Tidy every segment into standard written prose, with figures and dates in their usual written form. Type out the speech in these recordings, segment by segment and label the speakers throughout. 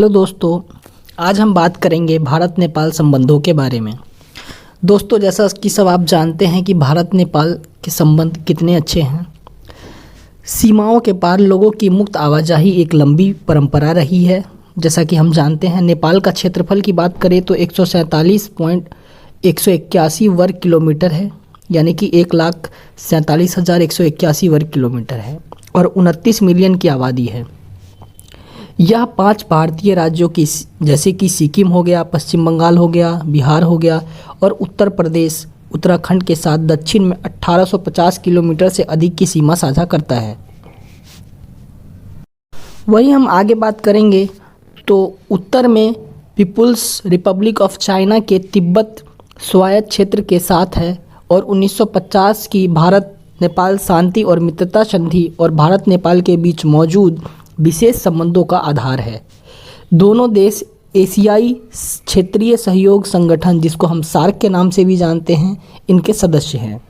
Speaker 1: Hello दोस्तों, आज हम बात करेंगे भारत नेपाल संबंधों के बारे में। दोस्तों, जैसा कि सब आप जानते हैं कि भारत नेपाल के संबंध कितने अच्छे हैं। सीमाओं के पार लोगों की मुक्त आवाजाही एक लंबी परंपरा रही है। जैसा कि हम जानते हैं, नेपाल का क्षेत्रफल की बात करें तो 147.181 वर्ग किलोमीटर है, यानी कि 1,47,181 वर्ग किलोमीटर है और 29 मिलियन की आबादी है। यह 5 भारतीय राज्यों की जैसे कि सिक्किम हो गया, पश्चिम बंगाल हो गया, बिहार हो गया और उत्तर प्रदेश, उत्तराखंड के साथ दक्षिण में 1850 किलोमीटर से अधिक की सीमा साझा करता है। वही हम आगे बात करेंगे तो उत्तर में पीपुल्स रिपब्लिक ऑफ चाइना के तिब्बत स्वायत्त क्षेत्र के साथ है और 1950 की भारत नेपाल शांति और मित्रता संधि और भारत नेपाल के बीच मौजूद विशेष संबंधों का आधार है। दोनों देश एशियाई क्षेत्रीय सहयोग संगठन, जिसको हम सार्क के नाम से भी जानते हैं, इनके सदस्य हैं।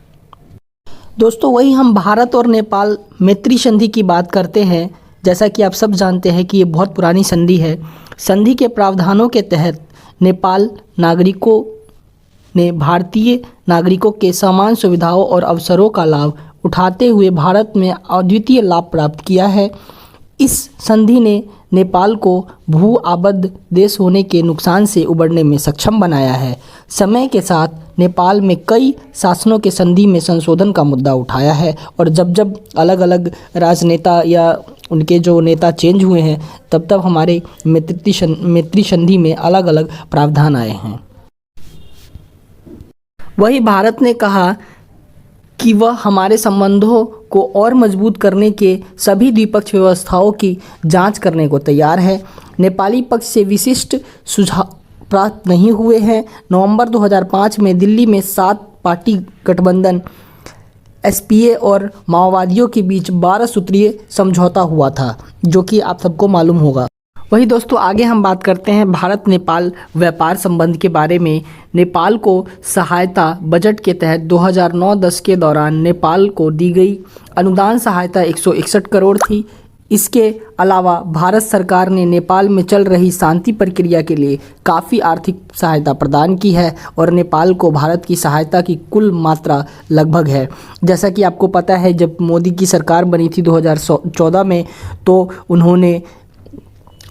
Speaker 1: दोस्तों, वही हम भारत और नेपाल मैत्री संधि की बात करते हैं। जैसा कि आप सब जानते हैं कि ये बहुत पुरानी संधि है। संधि के प्रावधानों के तहत नेपाल नागरिकों ने भारतीय नागरिकों के समान सुविधाओं और अवसरों का लाभ उठाते हुए भारत में अद्वितीय लाभ प्राप्त किया है। इस संधि ने नेपाल को भू आबद्ध देश होने के नुकसान से उबरने में सक्षम बनाया है। समय के साथ नेपाल में कई शासनों के संधि में संशोधन का मुद्दा उठाया है और जब जब अलग अलग राजनेता या उनके जो नेता चेंज हुए हैं, तब तब हमारे मैत्री संधि में अलग अलग प्रावधान आए हैं। वही भारत ने कहा कि वह हमारे संबंधों को और मजबूत करने के सभी द्विपक्षीय व्यवस्थाओं की जांच करने को तैयार है। नेपाली पक्ष से विशिष्ट सुझाव प्राप्त नहीं हुए हैं। नवंबर 2005 में दिल्ली में 7 पार्टी गठबंधन एसपीए और माओवादियों के बीच 12 सूत्रीय समझौता हुआ था, जो कि आप सबको मालूम होगा। वही दोस्तों, आगे हम बात करते हैं भारत नेपाल व्यापार संबंध के बारे में। नेपाल को सहायता बजट के तहत 2009-10 के दौरान नेपाल को दी गई अनुदान सहायता 161 करोड़ थी। इसके अलावा भारत सरकार ने नेपाल में चल रही शांति प्रक्रिया के लिए काफ़ी आर्थिक सहायता प्रदान की है और नेपाल को भारत की सहायता की कुल मात्रा लगभग है। जैसा कि आपको पता है, जब मोदी की सरकार बनी थी 2014 में, तो उन्होंने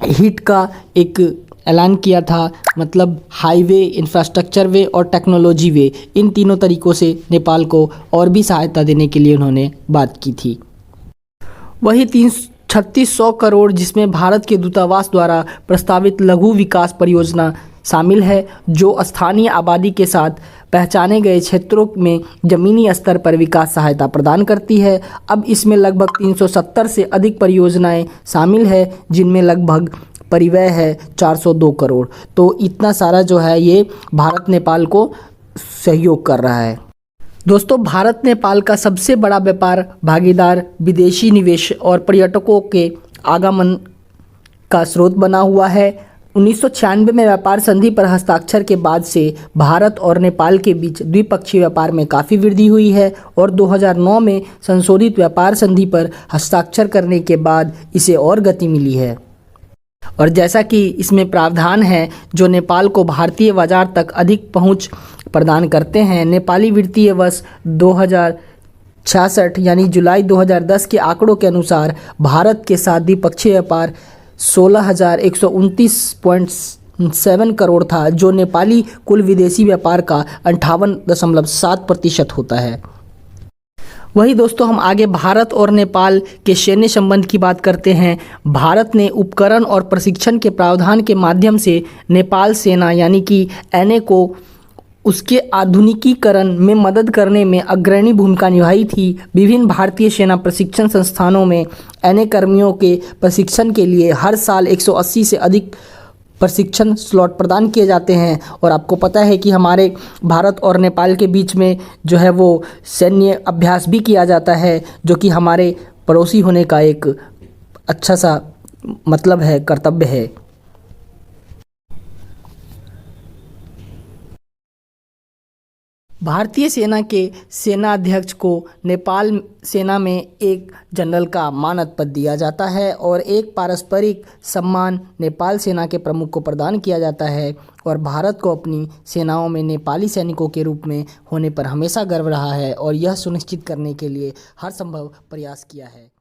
Speaker 1: हिट का एक ऐलान किया था, मतलब हाईवे, इंफ्रास्ट्रक्चर वे और टेक्नोलॉजी वे, इन तीनों तरीक़ों से नेपाल को और भी सहायता देने के लिए उन्होंने बात की थी। वही 3600 करोड़, जिसमें भारत के दूतावास द्वारा प्रस्तावित लघु विकास परियोजना शामिल है, जो स्थानीय आबादी के साथ पहचाने गए क्षेत्रों में ज़मीनी स्तर पर विकास सहायता प्रदान करती है। अब इसमें लगभग 370 से अधिक परियोजनाएं शामिल है, जिनमें लगभग परिव्यय है 402 करोड़। तो इतना सारा जो है ये भारत नेपाल को सहयोग कर रहा है। दोस्तों, भारत नेपाल का सबसे बड़ा व्यापार भागीदार विदेशी निवेश और पर्यटकों के आगमन का स्रोत बना हुआ है। 1996 में व्यापार संधि पर हस्ताक्षर के बाद से भारत और नेपाल के बीच द्विपक्षीय व्यापार में काफ़ी वृद्धि हुई है और 2009 में संशोधित व्यापार संधि पर हस्ताक्षर करने के बाद इसे और गति मिली है। और जैसा कि इसमें प्रावधान है जो नेपाल को भारतीय बाजार तक अधिक पहुंच प्रदान करते हैं। नेपाली वित्तीय वर्ष 2066 यानी जुलाई 2010 के आंकड़ों के अनुसार भारत के साथ द्विपक्षीय व्यापार 16,129.7 करोड़ था, जो नेपाली कुल विदेशी व्यापार का 58.7% होता है। वही दोस्तों, हम आगे भारत और नेपाल के सैन्य संबंध की बात करते हैं। भारत ने उपकरण और प्रशिक्षण के प्रावधान के माध्यम से नेपाल सेना यानी कि एनए को उसके आधुनिकीकरण में मदद करने में अग्रणी भूमिका निभाई थी। विभिन्न भारतीय सेना प्रशिक्षण संस्थानों में एनए कर्मियों के प्रशिक्षण के लिए हर साल 180 से अधिक प्रशिक्षण स्लॉट प्रदान किए जाते हैं। और आपको पता है कि हमारे भारत और नेपाल के बीच में जो है वो सैन्य अभ्यास भी किया जाता है, जो कि हमारे पड़ोसी होने का एक अच्छा सा मतलब है, कर्तव्य है। भारतीय सेना के सेनाध्यक्ष को नेपाल सेना में एक जनरल का मानद पद दिया जाता है और एक पारस्परिक सम्मान नेपाल सेना के प्रमुख को प्रदान किया जाता है और भारत को अपनी सेनाओं में नेपाली सैनिकों के रूप में होने पर हमेशा गर्व रहा है और यह सुनिश्चित करने के लिए हर संभव प्रयास किया है।